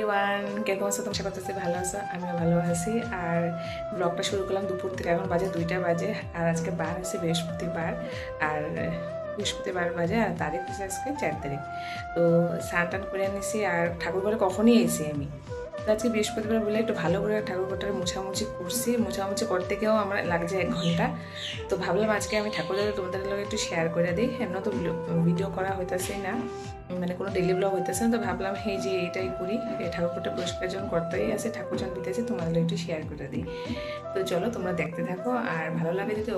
Everyone, কেমন আছো? তোমার সাথে ভালো আছো? আমিও ভালো আছি। আর ব্লগটা শুরু করলাম দুপুর থেকে, এখন বাজে 2টা বাজে। আর আজকে বার হচ্ছে বৃহস্পতিবার, আর বৃহস্পতিবার বাজে, আর তারিখ হচ্ছে আজকে 4 তারিখ। তো স্নান টান করে নিয়েছি, আর ঠাকুর ঘরে কখনই এসেছি আমি। তো আজকে বৃহস্পতিবার বলে একটু ভালো করে ঠাকুর ঘরটা মোছামুছি করছি। মোছামুছি করতে গিয়েও আমার লাগছে 1 ঘন্টা। তো ভাবলাম আজকে আমি ঠাকুর ঘরে তোমাদের লগে একটু শেয়ার করে দিই। এমন তো ভিডিও করা হইতেছে না, মানে কোনো ডেলি ব্লগ হইতেছে না। তো ভাবলাম এই যে এটাই করি, এই ঠাকুরটা পরিষ্কার যখন করতেই আছে, ঠাকুর যখন দিতেছে তোমাদের একটু শেয়ার করে দিই। তো চলো তোমরা দেখতে থাকো, আর ভালো লাগে যদি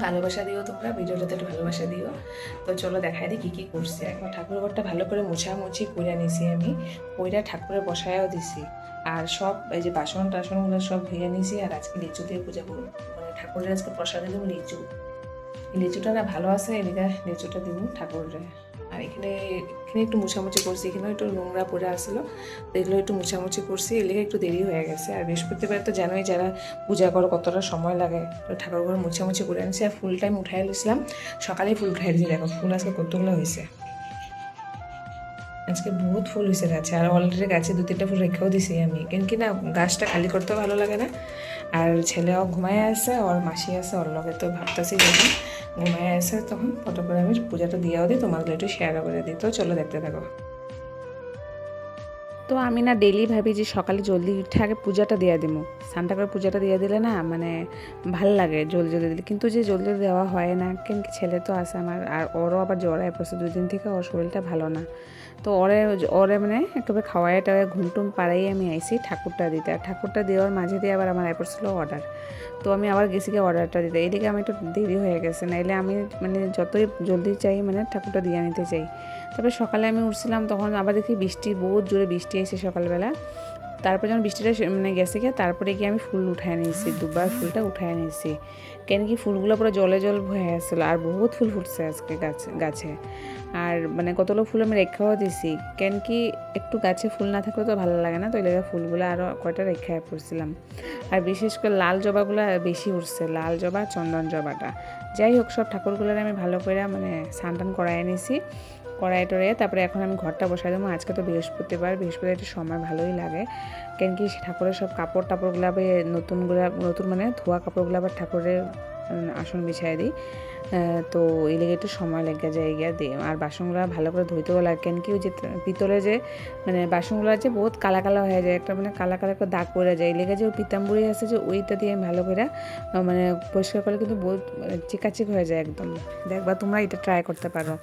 ভালোবাসা দিও, তোমরা ভিডিওটাতে একটু ভালোবাসা দিও। তো চলো দেখাই দিই কী কী করছি। এখন ঠাকুর ঘরটা ভালো করে মোছামুছি করে নিছি আমি, ওইটা ঠাকুরের বসায়ও দিছি। আর সব এই যে বাসন টাসনগুলো সব ধুয়ে নিছি। আর আজকে লিচু দিয়ে পূজা করবো, মানে ঠাকুরের আজকে প্রসাদে দেবো লিচু। লিচুটা না ভালো আছে, এদিকে লিচুটা দিব ঠাকুরের। আর এখানে এখানে একটু মোছামুছি করছি, এখানেও একটু নোংরা পড়ে আসলো, তো এগুলো একটু মোছামুছি করছি। এদিকে একটু দেরি হয়ে গেছে। আর বৃহস্পতিবার তো জানোই যারা পূজা করো কতটা সময় লাগে। তো ঠাকুর ঘর মোছামুছি করে আনছি, আর ফুল টাইম উঠাই নিয়েছিলাম। সকালেই ফুল উঠাই দিয়েছি, দেখো ফুল আজকে কতগুলো হয়েছে। আজকে বহুত ফুল হয়েছে গাছে, আর অলরেডি গাছে 2-3টা ফুল রেখেও দিছি আমি, কেন কি না গাছটা খালি করতেও ভালো লাগে না। আর ছেলেও ঘুমায় আছে, ওর মাসি আছে ওর লগে, তো ভাবতেছি যখন ঘুমায় আছে তখন ফটো করে আমি পূজাটা দিয়েও দিই, তোমাদের একটু শেয়ারও করে দিই। তো চলো দেখতে থাকো। তো আমি না ডেলি ভাবি যে সকালে জলদি উঠে আগে পূজাটা দিয়ে দিব, স্নানটা করে পূজাটা দিয়ে দিলে না মানে ভাল লাগে জলদি জলদি দিলে। কিন্তু যে জলদি দেওয়া হয় না, কেন কি ছেলে তো আছে আমার, আর ওরও আবার জ্বর হয়ে পড়ছে 2 দিন থেকে, ওর শরীরটা ভালো না। তো ওরে ওরে মানে একেবারে খাওয়াই টাওয়াই ঘুমটুম পাড়াই আমি আইসি ঠাকুরটা দিতে। আর ঠাকুরটা দেওয়ার মাঝে দিয়ে আবার আমার আয় পড়ছিল অর্ডার। তো আমি আবার গেছি গিয়ে অর্ডারটা দিতে, এইদিকে আমি একটু দেরি হয়ে গেছে। নাইলে আমি মানে যতই জলদি চাই মানে ঠাকুরটা দিয়ে নিতে চাই। তারপরে সকালে আমি উঠছিলাম, তখন আবার দেখি বৃষ্টি, বহুত জোরে বৃষ্টি এসে সকালবেলা। তারপরে যখন বৃষ্টিটা মানে গেছে গিয়ে, তারপরে গিয়ে আমি ফুল উঠায় নিয়েছি, দুবার ফুলটা উঠায় নিয়েছি। কেন কি ফুলগুলো পুরো জলে জল হয়ে আসছিলো, আর বহুত ফুল ফুটছে আজকে গাছে। আর মানে কতগুলো ফুল আমি রেখাও দিছি, কেন কি একটু গাছে ফুল না থাকলে তো ভালো লাগে না, তো এই লেগে ফুলগুলো আরও কয়টা রেখায় পড়ছিলাম। আর বিশেষ করে লাল জবাগুলো বেশি উঠছে, লাল জবা, চন্দন জবাটা। যাই হোক, সব ঠাকুরগুলোর আমি ভালো করে মানে স্নান টান করাই নিয়েছি, কড়াই টড়াইয়ে। তারপরে এখন আমি ঘরটা বসাই দেবো। আজকে তো বৃহস্পতিবার, বৃহস্পতিবার একটু সময় ভালোই লাগে, কেন কি ঠাকুরের সব কাপড় টাপড়গুলো আবার নতুন মানে ধোয়া কাপড়গুলো আবার ঠাকুরের আসন বিছাই দিই। তো এই লেগে একটু সময় লেগে যায় গিয়া দিয়ে। আর বাসনগুলো ভালো করে ধুইতেও লাগে, কেন কি ওই যে পিতলে যে মানে বাসনগুলো যে বহুত কালা কালা হয়ে যায়, একটা মানে কালা কালা করে দাগ পড়ে যায়। এই লেগে যে ওই পিতাম্বরী আছে যে ওইটা দিয়ে আমি ভালো করে মানে পরিষ্কার করলে কিন্তু বহুত চিকাচিক হয়ে যায় একদম। দেখবা তোমরা এটা ট্রাই করতে পারো,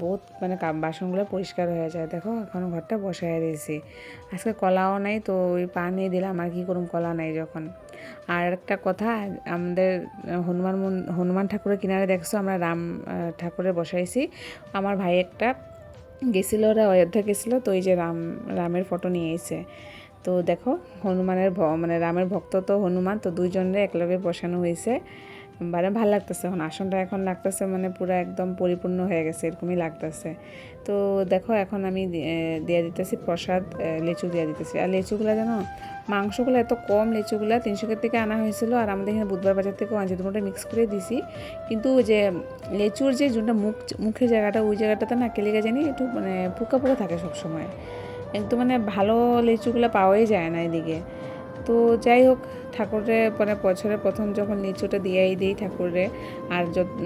বহুত মানে বাসনগুলো পরিষ্কার হয়ে যায়। দেখো এখন ঘরটা বসাই দিয়েছি। আজকে কলাও নাই, তো ওই পানি দিলাম, আর কী করুম কলা নাই যখন। আর একটা কথা, আমাদের হনুমান ঠাকুরের কিনারে দেখছো আমরা রাম ঠাকুরের বসাইছি। আমার ভাই একটা গেছিলো, ওরা অযোধ্যা গেছিলো, তো এই যে রামের ফটো নিয়ে এসে। তো দেখো হনুমানের মানে রামের ভক্ত তো হনুমান, তো দুইজনের একলগে বসানো হয়েছে। মানে ভালো লাগতেছে, এখন আসনটা এখন লাগতেছে মানে পুরো একদম পরিপূর্ণ হয়ে গেছে, এরকমই লাগতেছে। তো দেখো এখন আমি দিয়ে দিতেছি প্রসাদ, লিচু দিয়ে দিতেছি। আর লিচুগুলো জানো, মাংসগুলো এত কম, লিচুগুলো 300 থেকে আনা হয়েছিল, আর আমাদের এখানে বুধবার বাজার থেকেও আনছি, দুটোটা মিক্স করে দিছি। কিন্তু যে লিচুর যে যোনটা মুখের জায়গাটা, ওই জায়গাটাতে না কেলিগা জানি একটু মানে পোকা পোকা থাকে সবসময়, একদম মানে ভালো লিচুগুলো পাওয়াই যায় না এদিকে। তো যাই হোক, ঠাকুরে মানে বছরের প্রথম যখন লিচুটা দিয়েই দিই ঠাকুরে। আর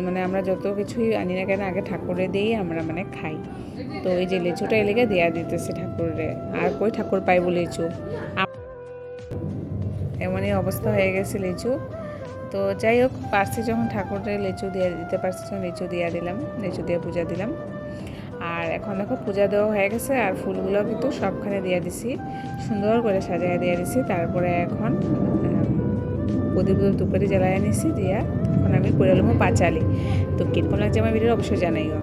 মানে আমরা যত কিছুই আনি না কেন আগে ঠাকুরে দিয়েই আমরা মানে খাই। তো এই যে লিচুটা এলাকা দেওয়া দিতেছে ঠাকুরে, আর কই ঠাকুর পাইব লিচু, এমনই অবস্থা হয়ে গেছে লিচু। তো যাই হোক, পারছি যখন ঠাকুরে লিচু দিয়ে দিতে পারছি, যখন লিচু দিয়ে দিলাম, লিচু দিয়ে পূজা দিলাম। আর এখন দেখো পূজা দেওয়া হয়ে গেছে, আর ফুলগুলো কিন্তু সবখানে দিয়ে দিছি, সুন্দর করে সাজিয়ে দিয়ে দিছি। তারপরে এখন প্রদীপ ধূপকাঠি জ্বালায় নিছি দিয়া, এখন আমি করে নেবো পাঁচালি। তো কীরকম লাগছে আমার ভিডিও অবশ্যই জানাইও।